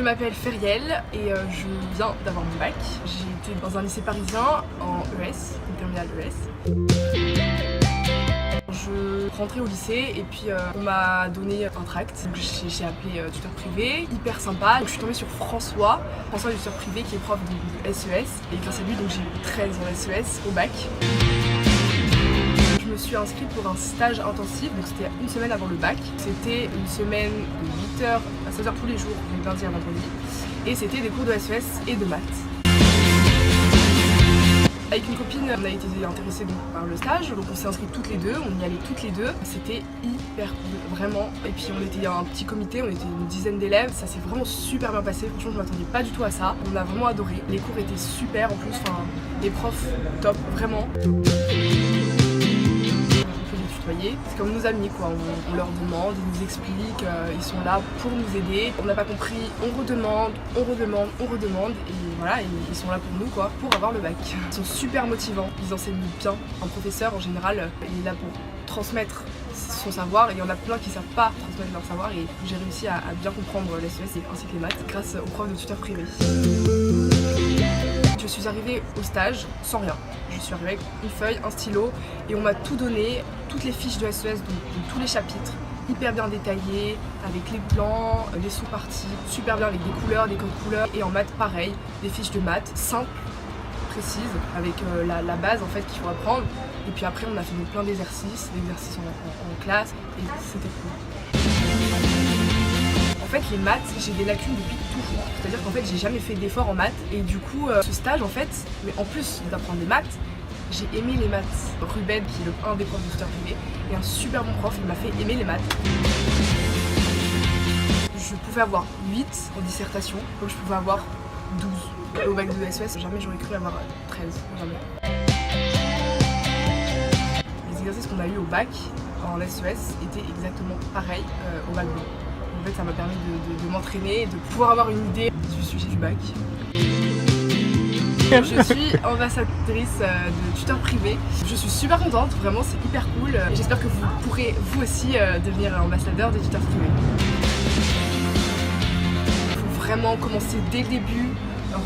m'appelle Feriel et je viens d'avoir mon bac. J'ai été dans un lycée parisien en ES, une terminale ES. Je rentrais au lycée et puis on m'a donné un tract. J'ai appelé tuteur privé, hyper sympa. Donc, je suis tombée sur François, le tuteur privé qui est prof de SES. Et grâce à lui, j'ai eu 13 en SES au bac. Je me suis inscrite pour un stage intensif, donc c'était une semaine avant le bac. C'était une semaine de 8h à 16h tous les jours, du lundi à vendredi. Et c'était des cours de SES et de maths. Avec une copine, on a été intéressés par le stage, donc on s'est inscrits toutes les deux, on y allait toutes les deux. C'était hyper cool, vraiment. Et puis on était un petit comité, on était une dizaine d'élèves, ça s'est vraiment super bien passé. Franchement, je m'attendais pas du tout à ça. On a vraiment adoré. Les cours étaient super en plus, les profs top, vraiment. C'est comme nos amis quoi, on leur demande, ils nous expliquent, ils sont là pour nous aider. On n'a pas compris, on redemande et voilà, ils sont là pour nous quoi, pour avoir le bac. Ils sont super motivants, ils enseignent bien. Un professeur en général, il est là pour transmettre son savoir et il y en a plein qui savent pas transmettre leur savoir et j'ai réussi à bien comprendre les SES ainsi que les maths grâce au prof de tuteur privé. Je suis arrivée au stage sans rien. Je suis arrivée avec une feuille, un stylo et on m'a tout donné, toutes les fiches de SES, donc tous les chapitres, hyper bien détaillés, avec les plans, les sous-parties, super bien avec des couleurs, des codes couleurs. Et en maths pareil, des fiches de maths simples, précises, avec la base en fait qu'il faut apprendre. Et puis après on a fait plein d'exercices, en classe et c'était cool. En fait les maths, j'ai des lacunes depuis toujours, c'est-à-dire qu'en fait j'ai jamais fait d'efforts en maths et du coup ce stage en fait, mais en plus d'apprendre les maths, j'ai aimé les maths. Ruben qui est un des profs de tuteur privé et un super bon prof, il m'a fait aimer les maths. Je pouvais avoir 8 en dissertation, donc je pouvais avoir 12 au bac de SES, jamais j'aurais cru avoir 13, jamais. Les exercices qu'on a eu au bac en SES étaient exactement pareils au bac B. En fait, ça m'a permis de m'entraîner et de pouvoir avoir une idée du sujet du bac. Je suis ambassadrice de tuteur privé. Je suis super contente, vraiment c'est hyper cool. J'espère que vous pourrez vous aussi devenir ambassadeur des tuteurs privés. Il faut vraiment commencer dès le début,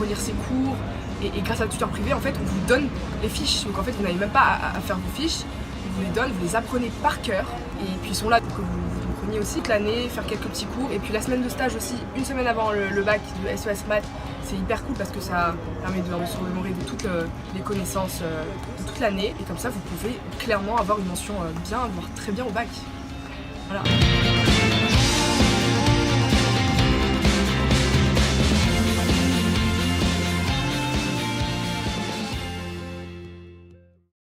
relire ses cours et grâce à tuteur privé en fait on vous donne les fiches. Donc en fait vous n'avez même pas à faire vos fiches, on vous les donne, vous les apprenez par cœur et puis ils sont là pour que vous preniez aussi toute l'année, faire quelques petits cours et puis la semaine de stage aussi, une semaine avant le bac de SES maths. C'est hyper cool parce que ça permet de se remémorer de toutes les connaissances de toute l'année et comme ça vous pouvez clairement avoir une mention bien, voire très bien au bac. Voilà.